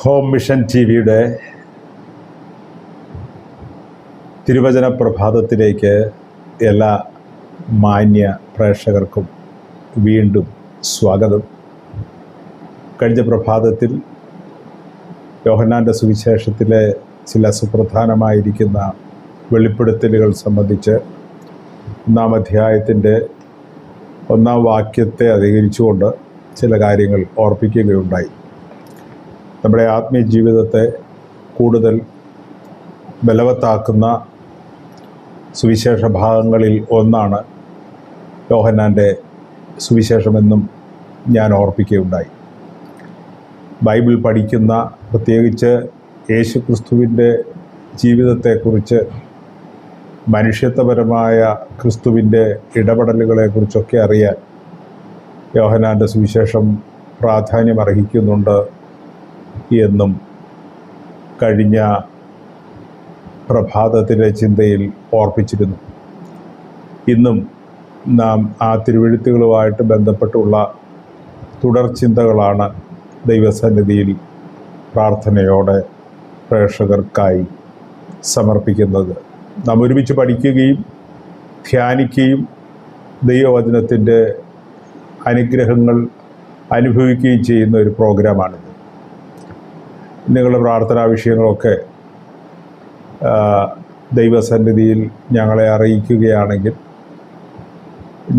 Home mission T വിയുടെ തിരുവചന പ്രഭാതത്തിലേക്ക് എല്ലാ മാന്യ പ്രേക്ഷകർക്കും വീണ്ടും സ്വാഗതം. കഴിഞ്ഞ പ്രഭാതത്തിൽ യോഹന്നാൻ്റെ സുവിശേഷത്തിലെ ചില സുപ്രധാനമായിരിക്കുന്ന വെളിപ്പെടുത്തലുകൾ സംബന്ധിച്ച് 1-ാം അധ്യായത്തിൻ്റെ 1-ാം വാക്യത്തെ അധികരിച്ചുകൊണ്ട് ചില കാര്യങ്ങൾ ഓർപ്പിക്കുകയുണ്ടായി. നമ്മുടെ ആത്മീയ ജീവിതത്തെ കൂടുതൽ ബലവത്താക്കുന്ന സുവിശേഷ ഭാഗങ്ങളിൽ ഒന്നാണ് യോഹന്നാൻ്റെ സുവിശേഷമെന്നും ഞാൻ ഓർപ്പിക്കുകയുണ്ടായി. ബൈബിൾ പഠിക്കുന്ന, പ്രത്യേകിച്ച് യേശുക്രിസ്തുവിൻ്റെ ജീവിതത്തെക്കുറിച്ച്, മനുഷ്യത്വപരമായ ക്രിസ്തുവിൻ്റെ ഇടപെടലുകളെക്കുറിച്ചൊക്കെ അറിയാൻ യോഹന്നാൻ്റെ സുവിശേഷം പ്രാധാന്യമർഹിക്കുന്നുണ്ട് എന്നും കഴിഞ്ഞ പ്രഭാതത്തിലെ ചിന്തയിൽ ഓർപ്പിച്ചിരുന്നു. ഇന്നും നാം ആ തിരുവെഴുത്തുകളുമായിട്ട് ബന്ധപ്പെട്ടുള്ള തുടർ ചിന്തകളാണ് ദൈവസന്നിധിയിൽ പ്രാർത്ഥനയോടെ പ്രേക്ഷകർക്കായി സമർപ്പിക്കുന്നത്. നാം ഒരുമിച്ച് പഠിക്കുകയും ധ്യാനിക്കുകയും ദൈവവചനത്തിൻ്റെ അനുഗ്രഹങ്ങൾ അനുഭവിക്കുകയും ചെയ്യുന്ന ഒരു പ്രോഗ്രാമാണിത്. നിങ്ങളുടെ പ്രാർത്ഥനാ വിഷയങ്ങളൊക്കെ ദൈവസന്നിധിയിൽ ഞങ്ങളെ അറിയിക്കുകയാണെങ്കിൽ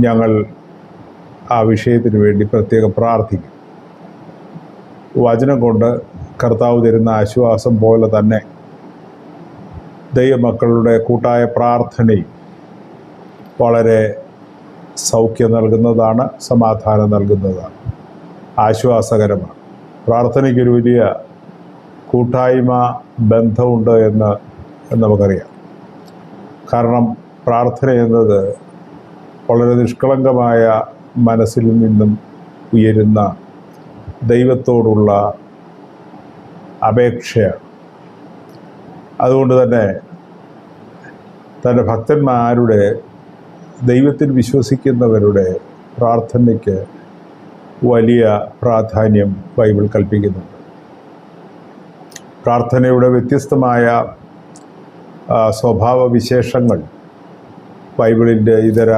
ഞങ്ങൾ ആ വിഷയത്തിന് വേണ്ടി പ്രത്യേകം പ്രാർത്ഥിക്കും. വചനം കൊണ്ട് കർത്താവ് തരുന്ന ആശ്വാസം പോലെ തന്നെ ദൈവമക്കളുടെ കൂട്ടായ പ്രാർത്ഥനയും വളരെ സൗഖ്യം നൽകുന്നതാണ്, സമാധാനം നൽകുന്നതാണ്, ആശ്വാസകരമാണ്. പ്രാർത്ഥനയ്ക്കൊരു വലിയ കൂട്ടായ്മ ബന്ധമുണ്ട് എന്ന് നമുക്കറിയാം. കാരണം പ്രാർത്ഥന എന്നത് വളരെ നിഷ്കളങ്കമായ മനസ്സിൽ നിന്നും ഉയരുന്ന ദൈവത്തോടുള്ള അപേക്ഷയാണ്. അതുകൊണ്ട് തന്നെ തൻ്റെ ഭക്തന്മാരുടെ, ദൈവത്തിൽ വിശ്വസിക്കുന്നവരുടെ പ്രാർത്ഥനയ്ക്ക് വലിയ പ്രാധാന്യം ബൈബിൾ കൽപ്പിക്കുന്നുണ്ട്. പ്രാർത്ഥനയുടെ വ്യത്യസ്തമായ സ്വഭാവ വിശേഷങ്ങൾ ബൈബിളിൻ്റെ ഇതര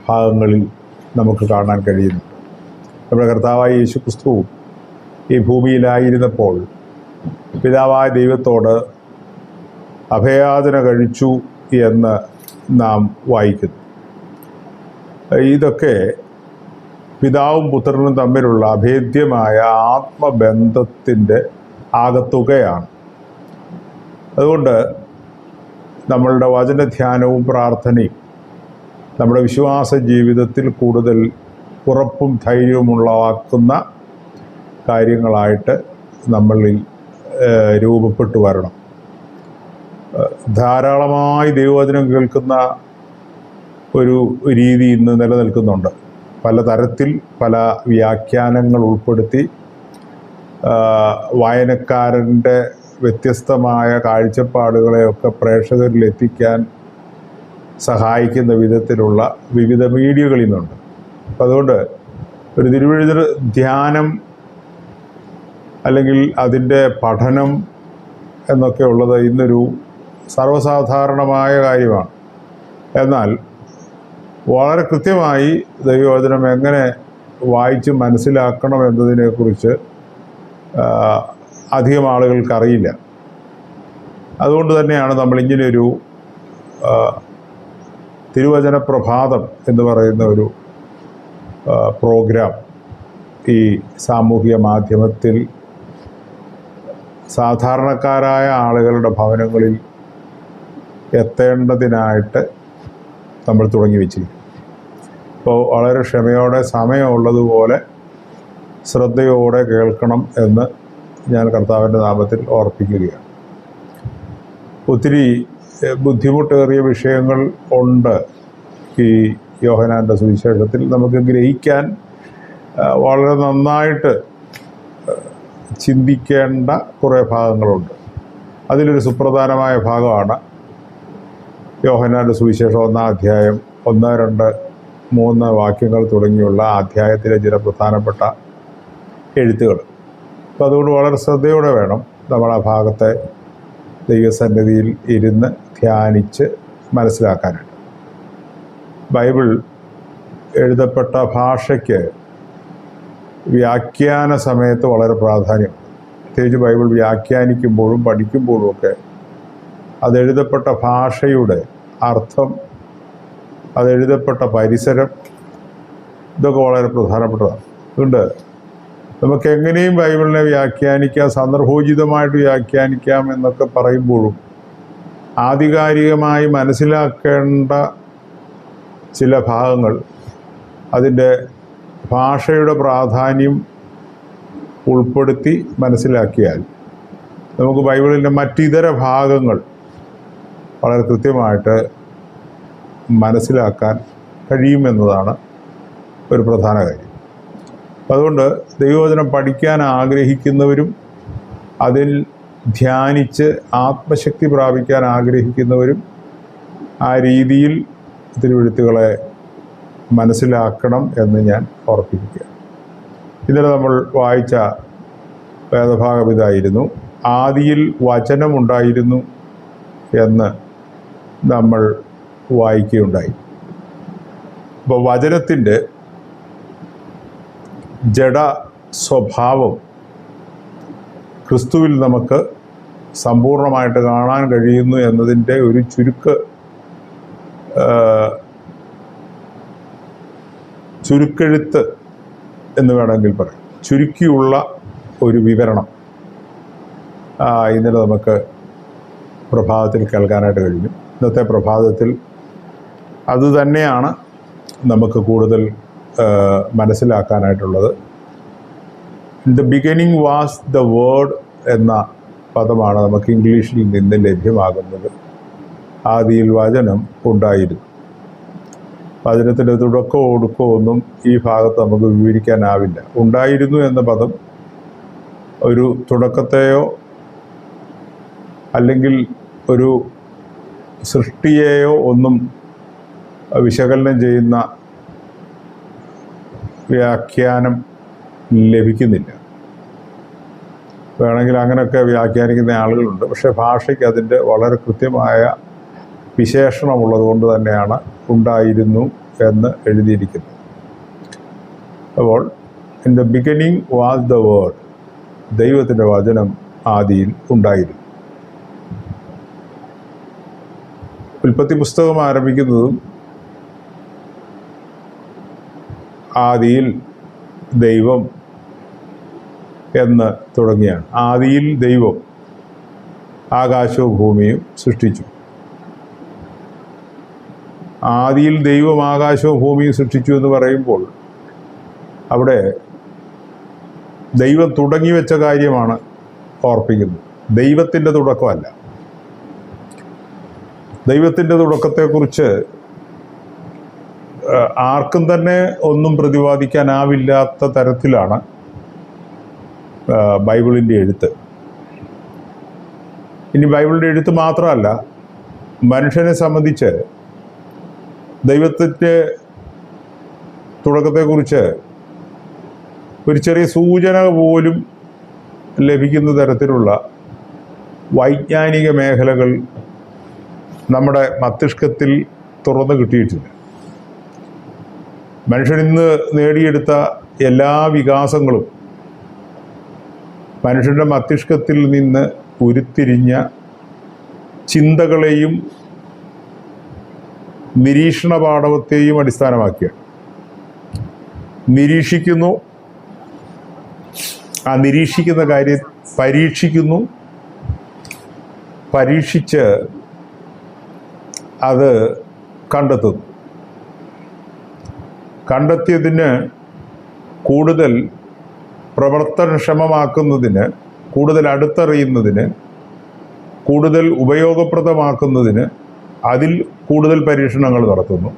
ഭാഗങ്ങളിൽ നമുക്ക് കാണാൻ കഴിയുന്നു. നമ്മുടെ കർത്താവായ യേശുക്രിസ്തു ഈ ഭൂമിയിലായിരുന്നപ്പോൾ പിതാവായ ദൈവത്തോട് അഭയാചന കഴിച്ചു എന്ന് നാം വായിക്കുന്നു. ഇതൊക്കെ പിതാവും പുത്രനും തമ്മിലുള്ള അഭേദ്യമായ ആത്മബന്ധത്തിൻ്റെ ആകത്തുകയാണ്. അതുകൊണ്ട് നമ്മളുടെ വചനധ്യാനവും പ്രാർത്ഥനയും നമ്മുടെ വിശ്വാസ ജീവിതത്തിൽ കൂടുതൽ ഉറപ്പും ധൈര്യവും ഉളവാക്കുന്ന കാര്യങ്ങളായിട്ട് നമ്മളിൽ രൂപപ്പെട്ടു വരണം. ധാരാളമായി ദൈവവചനം കേൾക്കുന്ന ഒരു രീതി ഇന്ന് നിലനിൽക്കുന്നുണ്ട്. പലതരത്തിൽ പല വ്യാഖ്യാനങ്ങൾ ഉൾപ്പെടുത്തി വായനക്കാരൻ്റെ വ്യത്യസ്തമായ കാഴ്ചപ്പാടുകളെയൊക്കെ പ്രേക്ഷകരിൽ എത്തിക്കാൻ സഹായിക്കുന്ന വിധത്തിലുള്ള വിവിധ മീഡിയകൾ ഇന്നുണ്ട്. അപ്പം അതുകൊണ്ട് ഒരു തിരുവെഴുത്ത് ധ്യാനം അല്ലെങ്കിൽ അതിൻ്റെ പഠനം എന്നൊക്കെ ഉള്ളത് ഇന്നൊരു സർവ്വസാധാരണമായ കാര്യമാണ്. എന്നാൽ വളരെ കൃത്യമായി ദൈവവചനം എങ്ങനെ വായിച്ച് മനസ്സിലാക്കണം എന്നതിനെക്കുറിച്ച് അധികം ആളുകൾക്കറിയില്ല. അതുകൊണ്ട് തന്നെയാണ് നമ്മളിങ്ങനെയൊരു തിരുവചന പ്രഭാതം എന്ന് പറയുന്ന ഒരു പ്രോഗ്രാം ഈ സാമൂഹിക മാധ്യമത്തിൽ സാധാരണക്കാരായ ആളുകളുടെ ഭവനങ്ങളിൽ എത്തേണ്ടതിനായിട്ട് നമ്മൾ തുടങ്ങി വെച്ചിരിക്കും. അപ്പോൾ വളരെ ക്ഷമയോടെ, സമയമുള്ളതുപോലെ ശ്രദ്ധയോടെ കേൾക്കണം എന്ന് ഞാൻ കർത്താവിൻ്റെ നാമത്തിൽ ഓർപ്പിക്കുകയാണ്. ഒത്തിരി ബുദ്ധിമുട്ടേറിയ വിഷയങ്ങൾ ഉണ്ട് ഈ യോഹന്നാൻ്റെ സുവിശേഷത്തിൽ. നമുക്ക് ഗ്രഹിക്കാൻ വളരെ നന്നായിട്ട് ചിന്തിക്കേണ്ട കുറേ ഭാഗങ്ങളുണ്ട്. അതിലൊരു സുപ്രധാനമായ ഭാഗമാണ് യോഹന്നാൻ്റെ സുവിശേഷം 1-ാം അധ്യായം 1, 2, 3 വാക്യങ്ങൾ തുടങ്ങിയുള്ള അധ്യായത്തിലെ ചില പ്രധാനപ്പെട്ട എഴുത്തുകൾ. അപ്പോൾ അതുകൊണ്ട് വളരെ ശ്രദ്ധയോടെ വേണം നമ്മൾ ആ ഭാഗത്തെ ദൈവസന്നിധിയിൽ ഇരുന്ന് ധ്യാനിച്ച് മനസ്സിലാക്കാനായിട്ട്. ബൈബിൾ എഴുതപ്പെട്ട ഭാഷയ്ക്ക് വ്യാഖ്യാന സമയത്ത് വളരെ പ്രാധാന്യമുണ്ട്. പ്രത്യേകിച്ച് ബൈബിൾ വ്യാഖ്യാനിക്കുമ്പോഴും പഠിക്കുമ്പോഴും ഒക്കെ അതെഴുതപ്പെട്ട ഭാഷയുടെ അർത്ഥം, അതെഴുതപ്പെട്ട പരിസരം, ഇതൊക്കെ വളരെ പ്രധാനപ്പെട്ടതാണ്. അതുകൊണ്ട് നമുക്ക് എങ്ങനെയും ബൈബിളിനെ വ്യാഖ്യാനിക്കാം, സന്ദർഭോചിതമായിട്ട് വ്യാഖ്യാനിക്കാം എന്നൊക്കെ പറയുമ്പോഴും ആധികാരികമായി മനസ്സിലാക്കേണ്ട ചില ഭാഗങ്ങൾ, അതിൻ്റെ ഭാഷയുടെ പ്രാധാന്യം ഉൾപ്പെടുത്തി മനസ്സിലാക്കിയാൽ നമുക്ക് ബൈബിളിൻ്റെ മറ്റിതര ഭാഗങ്ങൾ വളരെ കൃത്യമായിട്ട് മനസ്സിലാക്കാൻ കഴിയുമെന്നതാണ് ഒരു പ്രധാന കാര്യം. അതുകൊണ്ട് ദൈവവചനം പഠിക്കാൻ ആഗ്രഹിക്കുന്നവരും അതിൽ ധ്യാനിച്ച് ആത്മശക്തി പ്രാപിക്കാൻ ആഗ്രഹിക്കുന്നവരും ആ രീതിയിൽ തിരുവെഴുത്തുകളെ മനസ്സിലാക്കണം എന്ന് ഞാൻ ഓർപ്പിക്കുക. ഇന്നലെ നമ്മൾ വായിച്ച വേദഭാഗം ഇതായിരുന്നു. ആദിയിൽ വചനമുണ്ടായിരുന്നു എന്ന് നമ്മൾ വായിക്കുകയുണ്ടായി. അപ്പോൾ വചനത്തിൻ്റെ ജഡ സ്വഭാവം ക്രിസ്തുവിൽ നമുക്ക് സമ്പൂർണ്ണമായിട്ട് കാണാൻ കഴിയുന്നു എന്നതിൻ്റെ ഒരു ചുരുക്കെഴുത്ത് എന്ന് വേണമെങ്കിൽ പറയാം, ചുരുക്കിയുള്ള ഒരു വിവരണം ഇന്നലെ നമുക്ക് പ്രഭാതത്തിൽ കേൾക്കാനായിട്ട് കഴിഞ്ഞു. ഇന്നത്തെ പ്രഭാതത്തിൽ അതുതന്നെയാണ് നമുക്ക് കൂടുതൽ മനസ്സിലാക്കാനായിട്ടുള്ളത്. In the beginning was the word എന്ന പദമാണ് നമുക്ക് ഇംഗ്ലീഷിൽ നിന്ന് ലഭ്യമാകുന്നത്. ആദിയിൽ വചനം ഉണ്ടായിരുന്നു. വചനത്തിൻ്റെ തുടക്കമോ ഒടുക്കമോ ഒന്നും ഈ ഭാഗത്ത് നമുക്ക് വിവരിക്കാനാവില്ല. ഉണ്ടായിരുന്നു എന്ന പദം ഒരു തുടക്കത്തെയോ അല്ലെങ്കിൽ ഒരു സൃഷ്ടിയെയോ ഒന്നും വിശകലനം ചെയ്യുന്ന വ്യാഖ്യാനം ലഭിക്കുന്നില്ല. വേണമെങ്കിൽ അങ്ങനെയൊക്കെ വ്യാഖ്യാനിക്കുന്ന ആളുകളുണ്ട്. പക്ഷേ ഭാഷയ്ക്ക് അതിൻ്റെ വളരെ കൃത്യമായ വിശേഷണമുള്ളത് കൊണ്ട് തന്നെയാണ് ഉണ്ടായിരുന്നു എന്ന് എഴുതിയിരിക്കുന്നത്. അപ്പോൾ in the beginning was the word, ദൈവത്തിൻ്റെ വചനം ആദിയിൽ ഉണ്ടായിരുന്നു. ഉൽപ്പത്തി പുസ്തകം ആരംഭിക്കുന്നതും ആദിയിൽ ദൈവം എന്ന് തുടങ്ങിയാണ്. ആദിയിൽ ദൈവം ആകാശവും ഭൂമിയും സൃഷ്ടിച്ചു. ആദിയിൽ ദൈവം ആകാശവും ഭൂമിയും സൃഷ്ടിച്ചു എന്ന് പറയുമ്പോൾ അവിടെ ദൈവം തുടങ്ങി വെച്ച കാര്യമാണ് ഓർപ്പിക്കുന്നത്. ദൈവത്തിൻ്റെ തുടക്കമല്ല. ദൈവത്തിൻ്റെ തുടക്കത്തെക്കുറിച്ച് ആർക്കും തന്നെ ഒന്നും പ്രതിപാദിക്കാനാവില്ലാത്ത തരത്തിലാണ് ബൈബിളിൻ്റെ എഴുത്ത്. ഇനി ബൈബിളിൻ്റെ എഴുത്ത് മാത്രമല്ല, മനുഷ്യനെ സംബന്ധിച്ച് ദൈവത്തിൻ്റെ തുടക്കത്തെക്കുറിച്ച് ഒരു ചെറിയ സൂചന പോലും ലഭിക്കുന്ന തരത്തിലുള്ള വൈജ്ഞാനിക മേഖലകൾ നമ്മുടെ മസ്തിഷ്കത്തിൽ തുറന്നു കിട്ടിയിട്ടില്ല. മനുഷ്യൻ ഇന്ന് നേടിയെടുത്ത എല്ലാ വികാസങ്ങളും മനുഷ്യൻ്റെ മസ്തിഷ്കത്തിൽ നിന്ന് ഉരുത്തിരിഞ്ഞ ചിന്തകളെയും നിരീക്ഷണ പാടവത്തെയും അടിസ്ഥാനമാക്കിയാണ്. നിരീക്ഷിക്കുന്നു, ആ നിരീക്ഷിക്കുന്ന കാര്യം പരീക്ഷിക്കുന്നു, പരീക്ഷിച്ച് അത് കണ്ടെത്തുന്നു. കണ്ടെത്തിയതിന് കൂടുതൽ പ്രവർത്തനക്ഷമമാക്കുന്നതിന്, കൂടുതൽ അടുത്തറിയുന്നതിന്, കൂടുതൽ ഉപയോഗപ്രദമാക്കുന്നതിന് അതിൽ കൂടുതൽ പരീക്ഷണങ്ങൾ നടത്തുന്നു.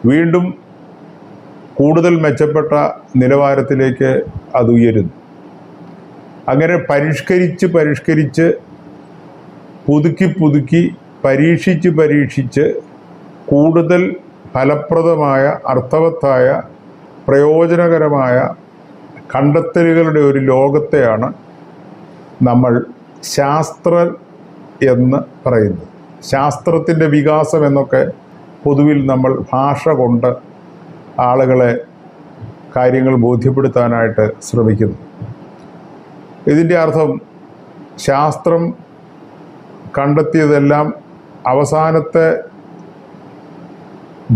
വീണ്ടും കൂടുതൽ മെച്ചപ്പെട്ട നിലവാരത്തിലേക്ക് അത് ഉയരുന്നു. അങ്ങനെ പരിഷ്കരിച്ച് പുതുക്കി പരീക്ഷിച്ച് കൂടുതൽ ഫലപ്രദമായ, അർത്ഥവത്തായ, പ്രയോജനകരമായ കണ്ടെത്തലുകളുടെ ഒരു ലോകത്തെയാണ് നമ്മൾ ശാസ്ത്രം എന്ന് പറയുന്നത്. ശാസ്ത്രത്തിൻ്റെ വികാസം എന്നൊക്കെ പൊതുവിൽ നമ്മൾ ഭാഷ കൊണ്ട് ആളുകളെ കാര്യങ്ങൾ ബോധ്യപ്പെടുത്താനായിട്ട് ശ്രമിക്കുന്നു. ഇതിൻ്റെ അർത്ഥം ശാസ്ത്രം കണ്ടെത്തിയതെല്ലാം അവസാനത്തെ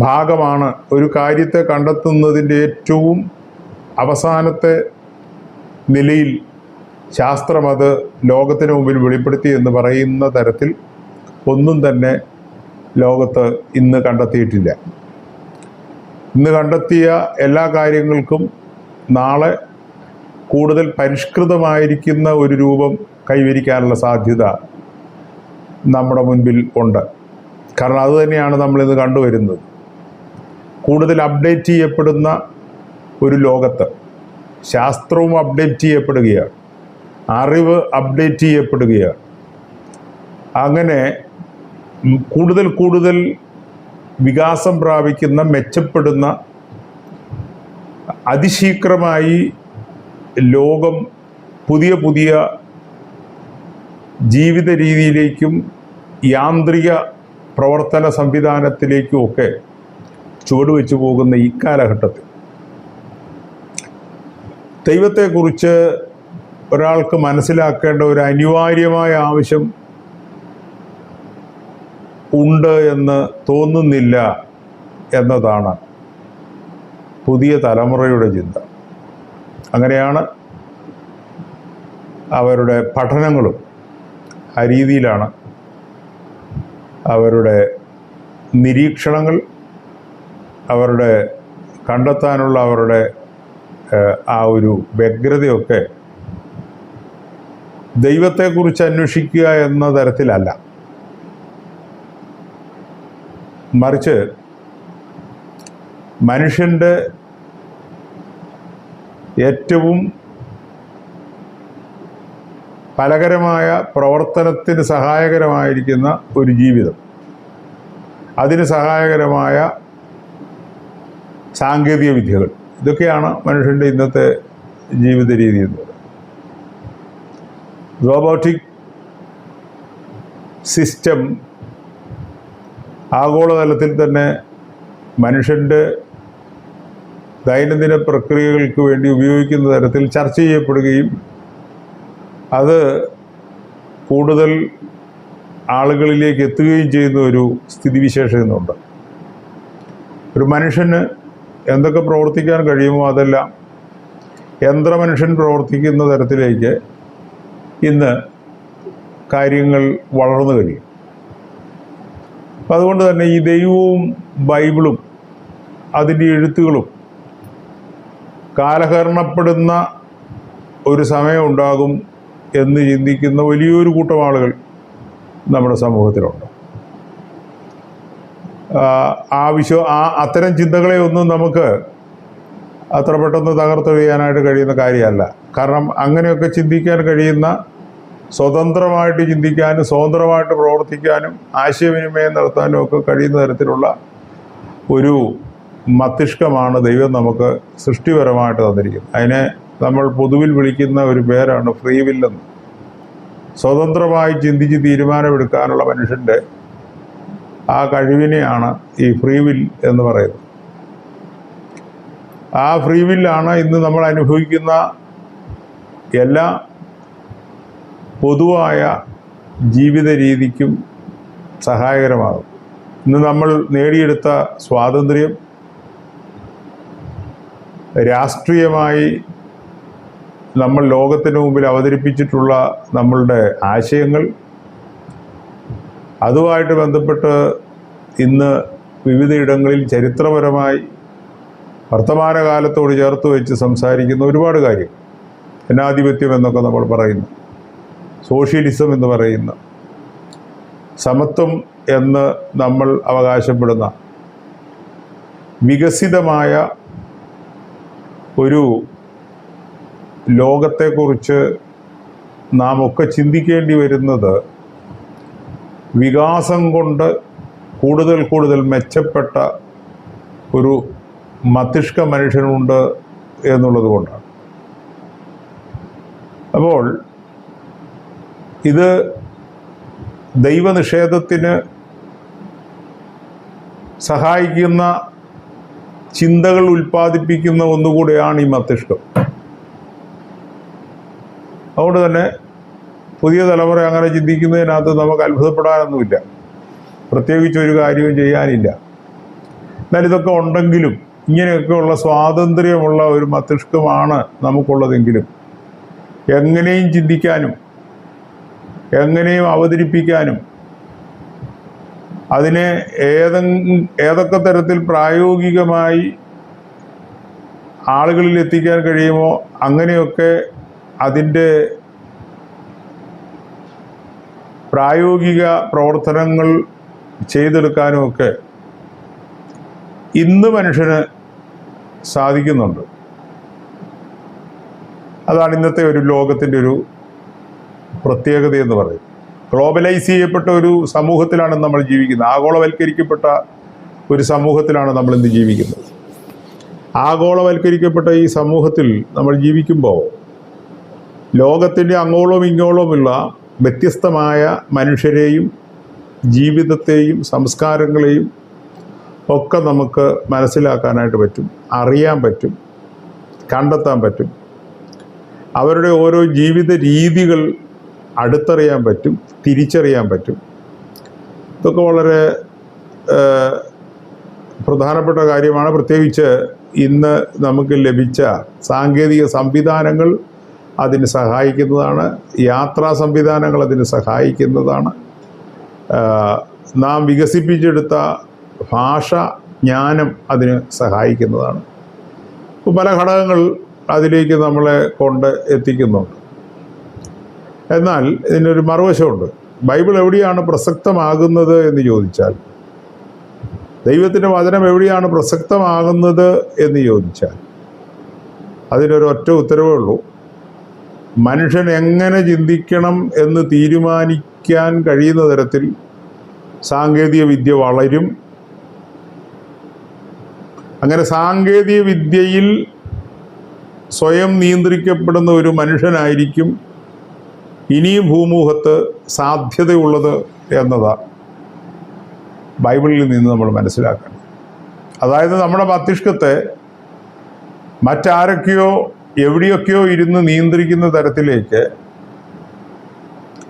ഭാഗമാണ്, ഒരു കാര്യത്തെ കണ്ടെത്തുന്നതിൻ്റെ ഏറ്റവും അവസാനത്തെ നിലയിൽ ശാസ്ത്രം അത് ലോകത്തിന് മുമ്പിൽ വെളിപ്പെടുത്തി എന്ന് പറയുന്ന തരത്തിൽ ഒന്നും തന്നെ ലോകത്ത് ഇന്ന് കണ്ടെത്തിയിട്ടില്ല. ഇന്ന് കണ്ടെത്തിയ എല്ലാ കാര്യങ്ങൾക്കും നാളെ കൂടുതൽ പരിഷ്കൃതമായിരിക്കുന്ന ഒരു രൂപം കൈവരിക്കാനുള്ള സാധ്യത നമ്മുടെ മുൻപിൽ ഉണ്ട്. കാരണം അതുതന്നെയാണ് നമ്മളിന്ന് കണ്ടുവരുന്നത്. കൂടുതൽ അപ്ഡേറ്റ് ചെയ്യപ്പെടുന്ന ഒരു ലോകത്ത് ശാസ്ത്രവും അപ്ഡേറ്റ് ചെയ്യപ്പെടുകയാണ്, അറിവ് അപ്ഡേറ്റ് ചെയ്യപ്പെടുകയാണ്. അങ്ങനെ കൂടുതൽ കൂടുതൽ വികാസം പ്രാപിക്കുന്ന, മെച്ചപ്പെടുന്ന, അതിശീഘ്രമായി ലോകം പുതിയ പുതിയ ജീവിത രീതിയിലേക്കും യാന്ത്രിക പ്രവർത്തന സംവിധാനത്തിലേക്കുമൊക്കെ ചുവടുവെച്ചു പോകുന്ന ഈ കാലഘട്ടത്തിൽ ദൈവത്തെക്കുറിച്ച് ഒരാൾക്ക് മനസ്സിലാക്കേണ്ട ഒരു അനിവാര്യമായ ആവശ്യം ഉണ്ട് എന്ന് തോന്നുന്നില്ല എന്നതാണ് പുതിയ തലമുറയുടെ ചിന്ത. അങ്ങനെയാണ് അവരുടെ പഠനങ്ങളും ആ രീതിയിലാണ് അവരുടെ നിരീക്ഷണങ്ങൾ, അവരുടെ കണ്ടെത്താനുള്ള അവരുടെ ആ ഒരു വ്യഗ്രതയൊക്കെ ദൈവത്തെക്കുറിച്ച് അന്വേഷിക്കുക എന്ന തരത്തിലല്ല, മറിച്ച് മനുഷ്യൻ്റെ ഏറ്റവും ഫലകരമായ പ്രവർത്തനത്തിന് സഹായകരമായിരിക്കുന്ന ഒരു ജീവിതം, അതിന് സഹായകരമായ സാങ്കേതിക വിദ്യകൾ, ഇതൊക്കെയാണ് മനുഷ്യൻ്റെ ഇന്നത്തെ ജീവിത രീതി എന്ന് പറയുന്നത്. റോബോട്ടിക് സിസ്റ്റം ആഗോളതലത്തിൽ തന്നെ മനുഷ്യൻ്റെ ദൈനംദിന പ്രക്രിയകൾക്ക് വേണ്ടി ഉപയോഗിക്കുന്ന തരത്തിൽ ചർച്ച ചെയ്യപ്പെടുകയും അത് കൂടുതൽ ആളുകളിലേക്ക് എത്തുകയും ചെയ്യുന്ന ഒരു സ്ഥിതിവിശേഷം ഇന്നുണ്ട്. ഒരു മനുഷ്യന് എന്തൊക്കെ പ്രവർത്തിക്കാൻ കഴിയുമോ അതെല്ലാം യന്ത്രമനുഷ്യൻ പ്രവർത്തിക്കുന്ന തരത്തിലേക്ക് ഇന്ന് കാര്യങ്ങൾ വളർന്നു കഴിയും. അപ്പം അതുകൊണ്ട് തന്നെ ഈ ദൈവവും ബൈബിളും അതിൻ്റെ എഴുത്തുകളും കാലഹരണപ്പെടുന്ന ഒരു സമയം ഉണ്ടാകും എന്ന് ചിന്തിക്കുന്ന വലിയൊരു കൂട്ടം ആളുകൾ നമ്മുടെ സമൂഹത്തിലുണ്ട്. അത്തരം ചിന്തകളെ ഒന്നും നമുക്ക് അത്ര പെട്ടെന്ന് തകർത്തെറിയാനായിട്ട് കഴിയുന്ന കാര്യമല്ല. കാരണം അങ്ങനെയൊക്കെ ചിന്തിക്കാൻ കഴിയുന്ന, സ്വതന്ത്രമായിട്ട് ചിന്തിക്കാനും സ്വതന്ത്രമായിട്ട് പ്രവർത്തിക്കാനും ആശയവിനിമയം നടത്താനും ഒക്കെ കഴിയുന്ന തരത്തിലുള്ള ഒരു മസ്തിഷ്കമാണ് ദൈവം നമുക്ക് സൃഷ്ടിപരമായിട്ട് തന്നിരിക്കുന്നത്. അതിനെ നമ്മൾ പൊതുവിൽ വിളിക്കുന്ന ഒരു പേരാണ് ഫ്രീ വില്ലെന്ന്. സ്വതന്ത്രമായി ചിന്തിച്ച് തീരുമാനമെടുക്കാനുള്ള മനുഷ്യൻ്റെ ആ കഴിവിനെയാണ് ഈ ഫ്രീ വിൽ എന്ന് പറയുന്നത്. ആ ഫ്രീ വില്ലാണ് ഇന്ന് നമ്മൾ അനുഭവിക്കുന്ന എല്ലാ പൊതുവായ ജീവിത രീതിക്കും സഹായകരമാകും. ഇന്ന് നമ്മൾ നേടിയെടുത്ത സ്വാതന്ത്ര്യം, രാഷ്ട്രീയമായി നമ്മൾ ലോകത്തിന് മുമ്പിൽ അവതരിപ്പിച്ചിട്ടുള്ള നമ്മളുടെ ആശയങ്ങൾ, അതുമായിട്ട് ബന്ധപ്പെട്ട് ഇന്ന് വിവിധയിടങ്ങളിൽ ചരിത്രപരമായി വർത്തമാനകാലത്തോട് ചേർത്ത് വെച്ച് സംസാരിക്കുന്ന ഒരുപാട് കാര്യം, ജനാധിപത്യം എന്നൊക്കെ നമ്മൾ പറയുന്നു, സോഷ്യലിസം എന്ന് പറയുന്ന, സമത്വം എന്ന് നമ്മൾ അവകാശപ്പെടുന്ന വികസിതമായ ഒരു ലോകത്തെക്കുറിച്ച് നാം ഒക്കെ ചിന്തിക്കേണ്ടി വരുന്നത് വികാസം കൊണ്ട് കൂടുതൽ കൂടുതൽ മെച്ചപ്പെട്ട ഒരു മസ്തിഷ്ക മനുഷ്യനുണ്ട് എന്നുള്ളത് കൊണ്ടാണ്. അപ്പോൾ ഇത് ദൈവനിഷേധത്തിന് സഹായിക്കുന്ന ചിന്തകൾ ഉൽപ്പാദിപ്പിക്കുന്ന ഒന്നുകൂടെയാണ് ഈ മസ്തിഷ്കം. അതുകൊണ്ട് തന്നെ പുതിയ തലമുറ അങ്ങനെ ചിന്തിക്കുന്നതിനകത്ത് നമുക്ക് അത്ഭുതപ്പെടാനൊന്നുമില്ല, പ്രത്യേകിച്ച് ഒരു കാര്യവും ചെയ്യാനില്ല. എന്നാൽ ഇതൊക്കെ ഉണ്ടെങ്കിലും ഇങ്ങനെയൊക്കെയുള്ള സ്വാതന്ത്ര്യമുള്ള ഒരു മസ്തിഷ്കമാണ് നമുക്കുള്ളതെങ്കിലും എങ്ങനെയും ചിന്തിക്കാനും എങ്ങനെയും അവതരിപ്പിക്കാനും അതിനെ ഏതൊക്കെ തരത്തിൽ പ്രായോഗികമായി ആളുകളിൽ എത്തിക്കാൻ കഴിയുമോ അങ്ങനെയൊക്കെ അതിൻ്റെ പ്രായോഗിക പ്രവർത്തനങ്ങൾ ചെയ്തെടുക്കാനുമൊക്കെ ഇന്ന് മനുഷ്യന് സാധിക്കുന്നുണ്ട്. അതാണ് ഇന്നത്തെ ഒരു ലോകത്തിൻ്റെ ഒരു പ്രത്യേകത എന്ന് പറയും. ഗ്ലോബലൈസ് ചെയ്യപ്പെട്ട ഒരു സമൂഹത്തിലാണ് നമ്മൾ ജീവിക്കുന്നത്. ആഗോളവൽക്കരിക്കപ്പെട്ട ഒരു സമൂഹത്തിലാണ് നമ്മൾ ഇന്ന് ജീവിക്കുന്നത്. ആഗോളവൽക്കരിക്കപ്പെട്ട ഈ സമൂഹത്തിൽ നമ്മൾ ജീവിക്കുമ്പോൾ ലോകത്തിൻ്റെ അങ്ങോളവും ഇങ്ങോളവുമുള്ള വ്യത്യസ്തമായ മനുഷ്യരെയും ജീവിതത്തെയും സംസ്കാരങ്ങളെയും ഒക്കെ നമുക്ക് മനസ്സിലാക്കാനായിട്ട് പറ്റും, അറിയാൻ പറ്റും, കണ്ടെത്താൻ പറ്റും. അവരുടെ ഓരോ ജീവിത രീതികൾ അടുത്തറിയാൻ പറ്റും, തിരിച്ചറിയാൻ പറ്റും. ഇതൊക്കെ വളരെ പ്രധാനപ്പെട്ട കാര്യമാണ്. പ്രത്യേകിച്ച് ഇന്ന് നമുക്ക് ലഭിച്ച സാങ്കേതിക സംവിധാനങ്ങൾ അതിന് സഹായിക്കുന്നതാണ്. യാത്രാ സംവിധാനങ്ങൾ അതിന് സഹായിക്കുന്നതാണ്. നാം വികസിപ്പിച്ചെടുത്ത ഭാഷ ജ്ഞാനം അതിന് സഹായിക്കുന്നതാണ്. പല ഘടകങ്ങൾ അതിലേക്ക് നമ്മളെ കൊണ്ട് എത്തിക്കുന്നുണ്ട്. എന്നാൽ ഇതിനൊരു മറുവശമുണ്ട്. ബൈബിൾ എവിടെയാണ് പ്രസക്തമാകുന്നത് എന്ന് ചോദിച്ചാൽ, ദൈവത്തിൻ്റെ വചനം എവിടെയാണ് പ്രസക്തമാകുന്നത് എന്ന് ചോദിച്ചാൽ അതിനൊരൊറ്റ ഉത്തരവേ ഉള്ളൂ. മനുഷ്യൻ എങ്ങനെ ചിന്തിക്കണം എന്ന് തീരുമാനിക്കാൻ കഴിയുന്ന തരത്തിൽ സാങ്കേതിക വിദ്യ വളരും. അങ്ങനെ സാങ്കേതിക വിദ്യയിൽ സ്വയം നിയന്ത്രിക്കപ്പെടുന്ന ഒരു മനുഷ്യനായിരിക്കും ഇനിയും ഭൂമുഖത്ത് സാധ്യതയുള്ളത് എന്നതാണ് ബൈബിളിൽ നിന്ന് നമ്മൾ മനസ്സിലാക്കണം. അതായത് നമ്മുടെ മസ്തിഷ്കത്തെ മറ്റാരൊക്കെയോ എവിടെയൊക്കെയോ ഇരുന്ന് നിയന്ത്രിക്കുന്ന തരത്തിലേക്ക്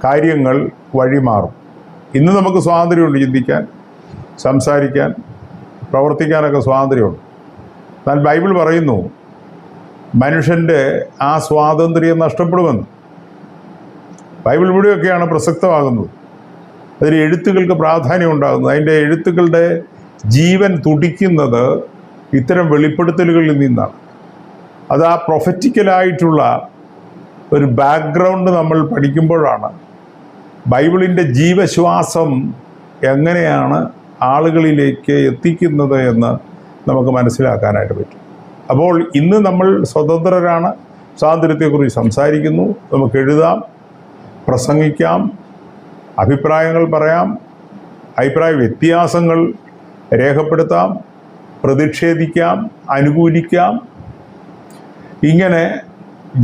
കാര്യങ്ങൾ വഴിമാറും. ഇന്ന് നമുക്ക് സ്വാതന്ത്ര്യമുണ്ട്, ചിന്തിക്കാൻ, സംസാരിക്കാൻ, പ്രവർത്തിക്കാനൊക്കെ സ്വാതന്ത്ര്യമുണ്ട്. എന്നാൽ ബൈബിൾ പറയുന്നു മനുഷ്യൻ്റെ ആ സ്വാതന്ത്ര്യം നഷ്ടപ്പെടുമെന്ന്. ബൈബിൾ ഇവിടെയൊക്കെയാണ് പ്രസക്തമാകുന്നത്. അതിൽ എഴുത്തുകൾക്ക് പ്രാധാന്യം ഉണ്ടാകുന്നത്, അതിൻ്റെ എഴുത്തുകളുടെ ജീവൻ തുടിക്കുന്നത് ഇത്തരം വെളിപ്പെടുത്തലുകളിൽ നിന്നാണ്. അത് ആ പ്രൊഫറ്റിക്കലായിട്ടുള്ള ഒരു ബാക്ക്ഗ്രൗണ്ട് നമ്മൾ പഠിക്കുമ്പോഴാണ് ബൈബിളിൻ്റെ ജീവശ്വാസം എങ്ങനെയാണ് ആളുകളിലേക്ക് എത്തിക്കുന്നത് എന്ന് നമുക്ക് മനസ്സിലാക്കാനായിട്ട് പറ്റും. അപ്പോൾ ഇന്ന് നമ്മൾ സ്വതന്ത്രരാണ്, സ്വാതന്ത്ര്യത്തെക്കുറിച്ച് സംസാരിക്കുന്നു, നമുക്ക് എഴുതാം, പ്രസംഗിക്കാം, അഭിപ്രായങ്ങൾ പറയാം, അഭിപ്രായ വ്യത്യാസങ്ങൾ രേഖപ്പെടുത്താം, പ്രതിഷേധിക്കാം, അനുകൂലിക്കാം. ഇങ്ങനെ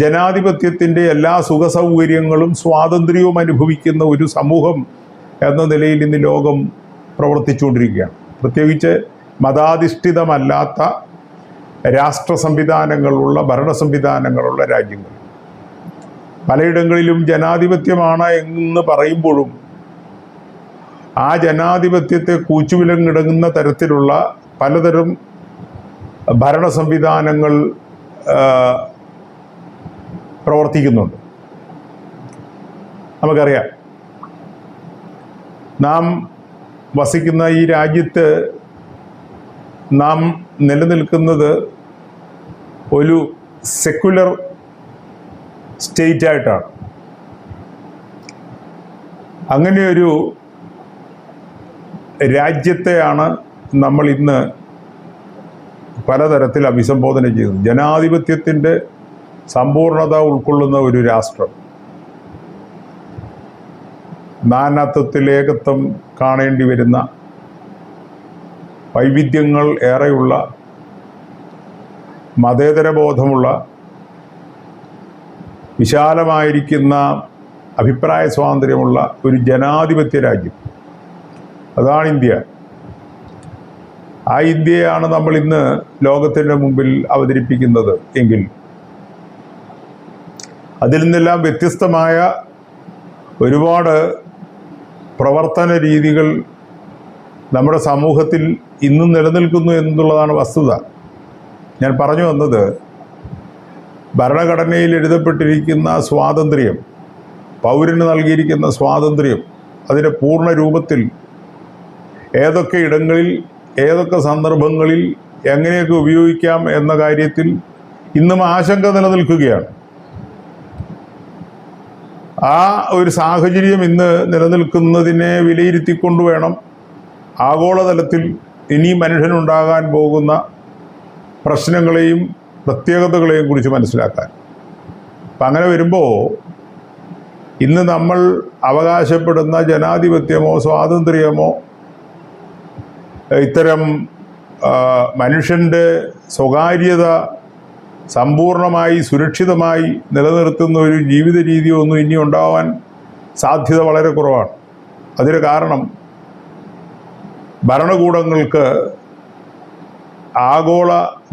ജനാധിപത്യത്തിൻ്റെ എല്ലാ സുഖസൗകര്യങ്ങളും സ്വാതന്ത്ര്യവും അനുഭവിക്കുന്ന ഒരു സമൂഹം എന്ന നിലയിൽ ഇന്ന് ലോകം പ്രവർത്തിച്ചുകൊണ്ടിരിക്കുകയാണ്. പ്രത്യേകിച്ച് മതാധിഷ്ഠിതമല്ലാത്ത രാഷ്ട്ര സംവിധാനങ്ങളുള്ള, ഭരണ സംവിധാനങ്ങളുള്ള രാജ്യങ്ങൾ. പലയിടങ്ങളിലും ജനാധിപത്യമാണ് എന്ന് പറയുമ്പോഴും ആ ജനാധിപത്യത്തെ കൂച്ചുവിലങ്ങിടങ്ങുന്ന തരത്തിലുള്ള പലതരം ഭരണ സംവിധാനങ്ങൾ പ്രവർത്തിക്കുന്നുണ്ട്. നമുക്കറിയാം, നാം വസിക്കുന്ന ഈ രാജ്യത്ത് നാം നിലനിൽക്കുന്നത് ഒരു സെക്കുലർ സ്റ്റേറ്റായിട്ടാണ്. അങ്ങനെയൊരു രാജ്യത്തെയാണ് നമ്മൾ ഇന്ന് പലതരത്തിൽ അഭിസംബോധന ചെയ്യുന്നത്. ജനാധിപത്യത്തിൻ്റെ സമ്പൂർണത ഉൾക്കൊള്ളുന്ന ഒരു രാഷ്ട്രം, നാനാത്വത്തിൽ ഏകത്വം കാണേണ്ടി വരുന്ന, വൈവിധ്യങ്ങൾ ഏറെയുള്ള, മതേതര ബോധമുള്ള, വിശാലമായിരിക്കുന്ന അഭിപ്രായ സ്വാതന്ത്ര്യമുള്ള ഒരു ജനാധിപത്യ രാജ്യം. അതാണ് ഇന്ത്യ. ആ ഇന്ത്യയാണ് നമ്മൾ ഇന്ന് ലോകത്തിൻ്റെ മുമ്പിൽ അവതരിപ്പിക്കുന്നത് എങ്കിൽ അതിൽ നിന്നെല്ലാം വ്യത്യസ്തമായ ഒരുപാട് പ്രവർത്തന രീതികൾ നമ്മുടെ സമൂഹത്തിൽ ഇന്നും നിലനിൽക്കുന്നു എന്നുള്ളതാണ് വസ്തുത. ഞാൻ പറഞ്ഞു വന്നത്, ഭരണഘടനയിൽ എഴുതപ്പെട്ടിരിക്കുന്ന സ്വാതന്ത്ര്യം, പൗരന് നൽകിയിരിക്കുന്ന സ്വാതന്ത്ര്യം, അതിൻ്റെ പൂർണ്ണ രൂപത്തിൽ ഏതൊക്കെ ഇടങ്ങളിൽ ഏതൊക്കെ സന്ദർഭങ്ങളിൽ എങ്ങനെയൊക്കെ ഉപയോഗിക്കാം എന്ന കാര്യത്തിൽ ഇന്നും ആശങ്ക നിലനിൽക്കുകയാണ്. ആ ഒരു സാഹചര്യം ഇന്ന് നിലനിൽക്കുന്നതിനെ വിലയിരുത്തിക്കൊണ്ട് വേണം ആഗോളതലത്തിൽ ഇനി മനുഷ്യനുണ്ടാകാൻ പോകുന്ന പ്രശ്നങ്ങളെയും പ്രത്യേകതകളെയും കുറിച്ച് മനസ്സിലാക്കാൻ. അപ്പം അങ്ങനെ വരുമ്പോൾ ഇന്ന് നമ്മൾ അവകാശപ്പെടുന്ന ജനാധിപത്യമോ സ്വാതന്ത്ര്യമോ ഇത്തരം മനുഷ്യൻ്റെ സ്വകാര്യത സമ്പൂർണമായി സുരക്ഷിതമായി നിലനിർത്തുന്ന ഒരു ജീവിത രീതിയൊന്നും ഇനി ഉണ്ടാവാൻ സാധ്യത വളരെ കുറവാണ്. അതിന് കാരണം ഭരണകൂടങ്ങൾക്ക് ആഗോള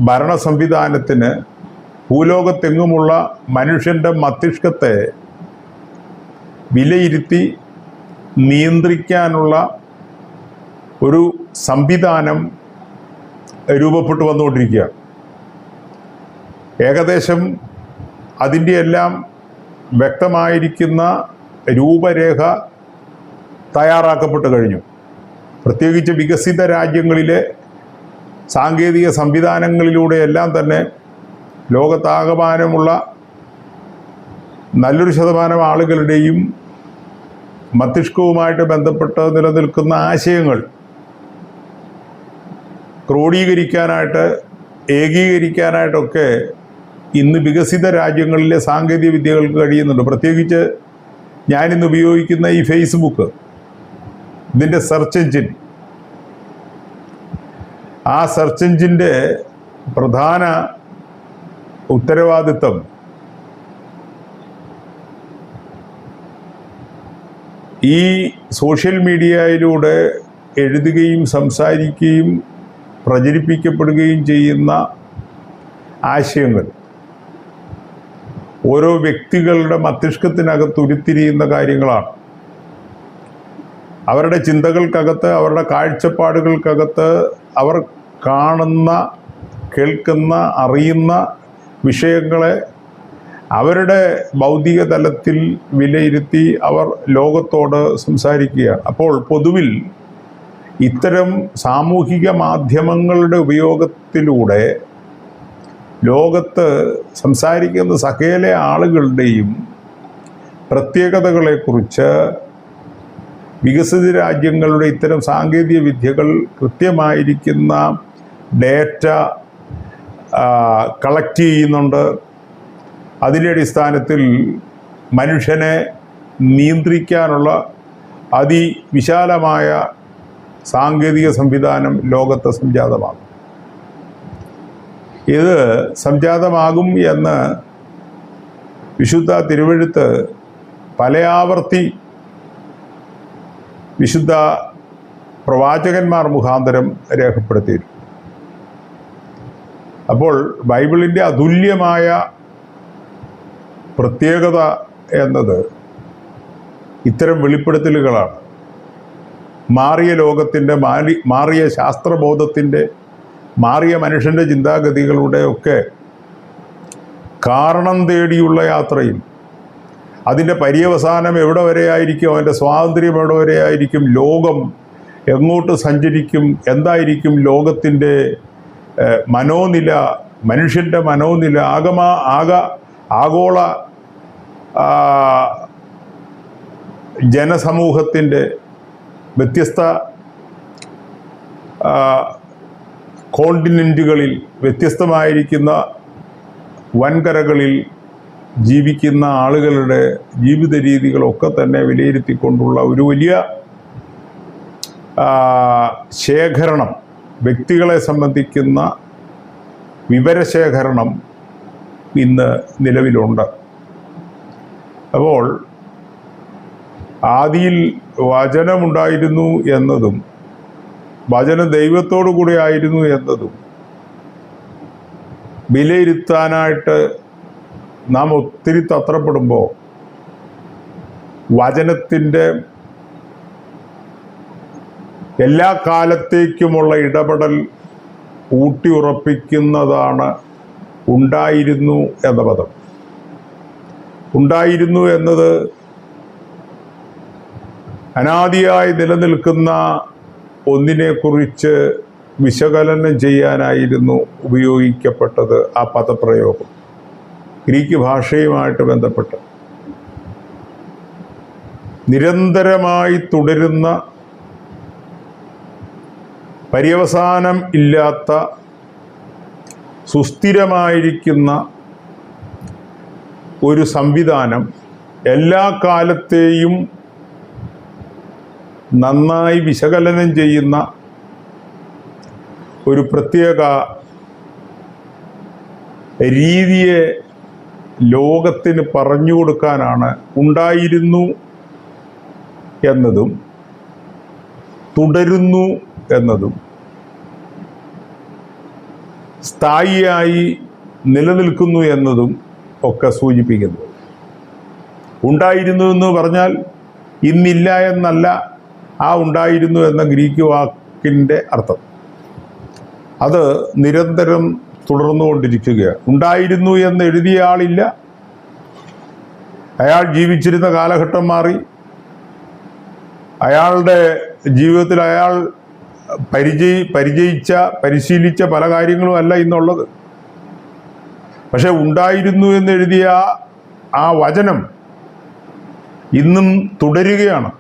ഭരണ സംവിധാനത്തിന് ഭൂലോകത്തെങ്ങുമുള്ള മനുഷ്യൻ്റെ മസ്തിഷ്കത്തെ വിലയിരുത്തി നിയന്ത്രിക്കാനുള്ള ഒരു സംവിധാനം രൂപപ്പെട്ടു വന്നുകൊണ്ടിരിക്കുകയാണ്. ഏകദേശം അതിൻ്റെ എല്ലാം വ്യക്തമായിരിക്കുന്ന രൂപരേഖ തയ്യാറാക്കപ്പെട്ട് കഴിഞ്ഞു. പ്രത്യേകിച്ച് വികസിത രാജ്യങ്ങളിലെ സാങ്കേതിക സംവിധാനങ്ങളിലൂടെയെല്ലാം തന്നെ ലോകത്താകമാനമുള്ള നല്ലൊരു ശതമാനം ആളുകളുടെയും മസ്തിഷ്കവുമായിട്ട് ബന്ധപ്പെട്ട് നിലനിൽക്കുന്ന ആശയങ്ങൾ ക്രോഡീകരിക്കാനായിട്ട് ഏകീകരിക്കാനായിട്ടൊക്കെ ഇന്ന് വികസിത രാജ്യങ്ങളിലെ സാങ്കേതിക വിദ്യകൾക്ക് കഴിയുന്നുണ്ട്. പ്രത്യേകിച്ച് ഞാനിന്ന് ഉപയോഗിക്കുന്ന ഈ ഫേസ്ബുക്ക്, ഇതിൻ്റെ സെർച്ച് എഞ്ചിൻ, ആ സെർച്ച് എഞ്ചിൻ്റെ പ്രധാന ഉത്തരവാദിത്വം ഈ സോഷ്യൽ മീഡിയയിലൂടെ എഴുതുകയും സംസാരിക്കുകയും പ്രചരിപ്പിക്കപ്പെടുകയും ചെയ്യുന്ന ആശയങ്ങൾ ഓരോ വ്യക്തികളുടെ മസ്തിഷ്കത്തിനകത്ത് ഉരുത്തിരിയുന്ന കാര്യങ്ങളാണ്. അവരുടെ ചിന്തകൾക്കകത്ത്, അവരുടെ കാഴ്ചപ്പാടുകൾക്കകത്ത് അവർ കാണുന്ന, കേൾക്കുന്ന, അറിയുന്ന വിഷയങ്ങളെ അവരുടെ ഭൗതിക തലത്തിൽ വിലയിരുത്തി അവർ ലോകത്തോട് സംസാരിക്കുകയാണ്. അപ്പോൾ പൊതുവിൽ ഇത്തരം സാമൂഹിക മാധ്യമങ്ങളുടെ ഉപയോഗത്തിലൂടെ ലോകത്ത് സംസാരിക്കുന്ന സകല ആളുകളുടെയും പ്രത്യേകതകളെക്കുറിച്ച് വികസിത രാജ്യങ്ങളുടെ ഇത്തരം സാങ്കേതിക വിദ്യകൾ കൃത്യമായിരിക്കുന്ന ഡേറ്റ കളക്ട് ചെയ്യുന്നുണ്ട്. അതിൻ്റെ അടിസ്ഥാനത്തിൽ മനുഷ്യനെ നിയന്ത്രിക്കാനുള്ള അതിവിശാലമായ സാങ്കേതിക സംവിധാനം ലോകത്ത് സംജാതമാകും. ഇത് സംജാതമാകും എന്ന് വിശുദ്ധ തിരുവെഴുത്ത് പല ആവർത്തി വിശുദ്ധ പ്രവാചകന്മാർ മുഖാന്തരം രേഖപ്പെടുത്തിയിരുന്നു. അപ്പോൾ ബൈബിളിൻ്റെ അതുല്യമായ പ്രത്യേകത എന്നത് ഇത്തരം വെളിപ്പെടുത്തലുകളാണ്. മാറിയ ലോകത്തിൻ്റെ, മാറിയ ശാസ്ത്രബോധത്തിൻ്റെ, മാറിയ മനുഷ്യൻ്റെ ചിന്താഗതികളുടെ ഒക്കെ കാരണം തേടിയുള്ള യാത്രയിൽ അതിൻ്റെ പര്യവസാനം എവിടെ വരെയായിരിക്കും, അവൻ്റെ സ്വാതന്ത്ര്യം എവിടെ വരെയായിരിക്കും, ലോകം എങ്ങോട്ട് സഞ്ചരിക്കും, എന്തായിരിക്കും ലോകത്തിൻ്റെ മനോനില, മനുഷ്യൻ്റെ മനോനില, ആഗോള ജനസമൂഹത്തിൻ്റെ വ്യത്യസ്ത കോണ്ടിനെൻറ്റുകളിൽ വ്യത്യസ്തമായിരിക്കുന്ന വൻകരകളിൽ ജീവിക്കുന്ന ആളുകളുടെ ജീവിത രീതികളൊക്കെ തന്നെ വിലയിരുത്തിക്കൊണ്ടുള്ള ഒരു വലിയ ശേഖരണം, വ്യക്തികളെ സംബന്ധിക്കുന്ന വിവരശേഖരണം ഇന്ന് നിലവിലുണ്ട്. അപ്പോൾ ആദിയിൽ വചനമുണ്ടായിരുന്നു എന്നതും വചനം ദൈവത്തോടു കൂടി ആയിരുന്നു എന്നതും വിലയിരുത്താനായിട്ട് നാം ഒത്തിരി തത്രപ്പെടുമ്പോൾ വചനത്തിൻ്റെ എല്ലാ കാലത്തേക്കുമുള്ള ഇടപെടൽ ഊട്ടിയുറപ്പിക്കുന്നതാണ് ഉണ്ടായിരുന്നു എന്ന പദം. ഉണ്ടായിരുന്നു എന്നത് അനാദിയായി നിലനിൽക്കുന്ന ഒന്നിനെക്കുറിച്ച് വിശകലനം ചെയ്യാനായിരുന്നു ഉപയോഗിക്കപ്പെട്ടത്. ആ പദപ്രയോഗം ഗ്രീക്ക് ഭാഷയുമായിട്ട് ബന്ധപ്പെട്ട് നിരന്തരമായി തുടരുന്ന, പര്യവസാനം ഇല്ലാത്ത, സുസ്ഥിരമായിരിക്കുന്ന ഒരു സംവിധാനം, എല്ലാ കാലത്തെയും നന്നായി വിശകലനം ചെയ്യുന്ന ഒരു പ്രത്യേക രീതിയെ ലോകത്തിന് പറഞ്ഞു കൊടുക്കാനാണ് ഉണ്ടായിരുന്നു എന്നതും തുടരുന്നു എന്നതും സ്ഥായിയായി നിലനിൽക്കുന്നു എന്നതും ഒക്കെ സൂചിപ്പിക്കുന്നു. ഉണ്ടായിരുന്നു എന്ന് പറഞ്ഞാൽ ഇന്നില്ല എന്നല്ല ആ ഉണ്ടായിരുന്നു എന്ന ഗ്രീക്ക് വാക്കിൻ്റെ അർത്ഥം. അത് നിരന്തരം തുടർന്നുകൊണ്ടിരിക്കുകയാണ്. ഉണ്ടായിരുന്നു എന്ന് എഴുതിയ ആളില്ല, അയാൾ ജീവിച്ചിരുന്ന കാലഘട്ടം മാറി, അയാളുടെ ജീവിതത്തിൽ അയാൾ പരിശീലിച്ച പല കാര്യങ്ങളും അല്ല ഇന്നുള്ളത്. പക്ഷെ ഉണ്ടായിരുന്നു എന്ന് എഴുതിയ ആ വചനം ഇന്നും തുടരുകയാണ്.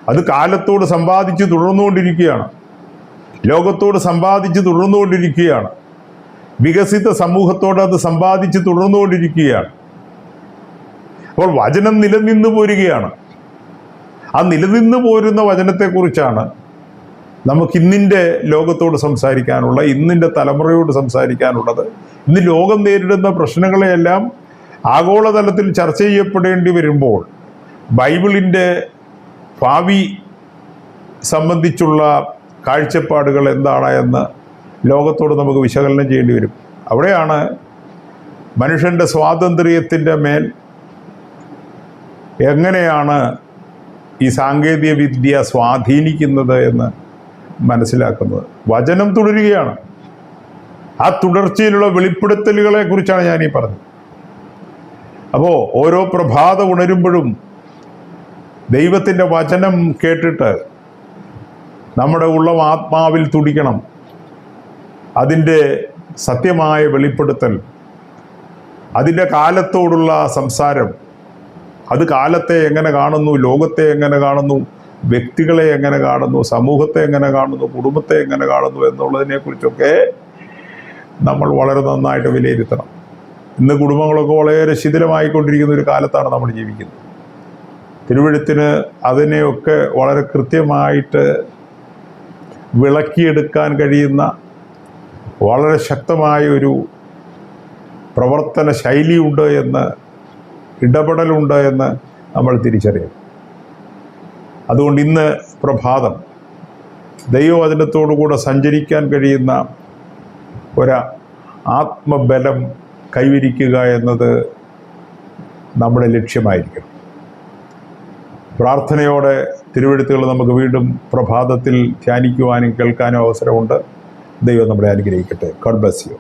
അത് കാലത്തോട് സമ്പാദിച്ച് തുടർന്നുകൊണ്ടിരിക്കുകയാണ്, ലോകത്തോട് സമ്പാദിച്ച് തുടർന്നുകൊണ്ടിരിക്കുകയാണ്, വികസിത സമൂഹത്തോട് അത് സമ്പാദിച്ച് തുടർന്നുകൊണ്ടിരിക്കുകയാണ്. അപ്പോൾ വചനം നിലനിന്ന് പോരുകയാണ്. ആ നിലനിന്ന് പോരുന്ന വചനത്തെക്കുറിച്ചാണ് നമുക്ക് ഇന്നിൻ്റെ ലോകത്തോട് സംസാരിക്കാനുള്ള, ഇന്നിൻ്റെ തലമുറയോട് സംസാരിക്കാനുള്ളത്. ഇന്ന് ലോകം നേരിടുന്ന പ്രശ്നങ്ങളെയെല്ലാം ആഗോളതലത്തിൽ ചർച്ച ചെയ്യപ്പെടേണ്ടി വരുമ്പോൾ ബൈബിളിൻ്റെ ഭാവി സംബന്ധിച്ചുള്ള കാഴ്ചപ്പാടുകൾ എന്താണ് എന്ന് ലോകത്തോട് നമുക്ക് വിശകലനം ചെയ്യേണ്ടി വരും. അവിടെയാണ് മനുഷ്യൻ്റെ സ്വാതന്ത്ര്യത്തിൻ്റെ മേൽ എങ്ങനെയാണ് ഈ സാങ്കേതിക വിദ്യ സ്വാധീനിക്കുന്നത് എന്ന് മനസ്സിലാക്കുന്നത്. വചനം തുടരുകയാണ്. ആ തുടർച്ചയിലുള്ള വെളിപ്പെടുത്തലുകളെ കുറിച്ചാണ് ഞാനീ പറഞ്ഞത്. അപ്പോൾ ഓരോ പ്രഭാതം ഉണരുമ്പോഴും ദൈവത്തിൻ്റെ വചനം കേട്ടിട്ട് നമ്മുടെ ഉള്ളം ആത്മാവിൽ തുടിക്കണം. അതിൻ്റെ സത്യമായ വെളിപ്പെടുത്തൽ, അതിൻ്റെ കാലത്തോടുള്ള സംസാരം, അത് കാലത്തെ എങ്ങനെ കാണുന്നു, ലോകത്തെ എങ്ങനെ കാണുന്നു, വ്യക്തികളെ എങ്ങനെ കാണുന്നു, സമൂഹത്തെ എങ്ങനെ കാണുന്നു, കുടുംബത്തെ എങ്ങനെ കാണുന്നു എന്നുള്ളതിനെക്കുറിച്ചൊക്കെ നമ്മൾ വളരെ നന്നായിട്ട് വിലയിരുത്തണം. ഇന്ന് കുടുംബങ്ങളൊക്കെ വളരെ ശിഥിലമായിക്കൊണ്ടിരിക്കുന്ന ഒരു കാലത്താണ് നമ്മൾ ജീവിക്കുന്നത്. തിരുവെഴുത്തിന് അതിനെയൊക്കെ വളരെ കൃത്യമായിട്ട് വിളക്കിയെടുക്കാൻ കഴിയുന്ന വളരെ ശക്തമായ ഒരു പ്രവർത്തന ശൈലിയുണ്ട് എന്ന്, ഇടപെടലുണ്ട് എന്ന് നമ്മൾ തിരിച്ചറിയണം. അതുകൊണ്ട് ഇന്ന് പ്രഭാതം ദൈവവചനത്തോടുകൂടെ സഞ്ചരിക്കാൻ കഴിയുന്ന ഒരു ആത്മബലം കൈവരിക്കുക എന്നത് നമ്മുടെ ലക്ഷ്യമായിരിക്കണം. പ്രാർത്ഥനയോടെ തിരുവെഴുത്തുകൾ നമുക്ക് വീണ്ടും പ്രഭാതത്തിൽ ധ്യാനിക്കുവാനും കേൾക്കാനും അവസരമുണ്ട്. ദൈവം നമ്മളെ അനുഗ്രഹിക്കട്ടെ. God bless you.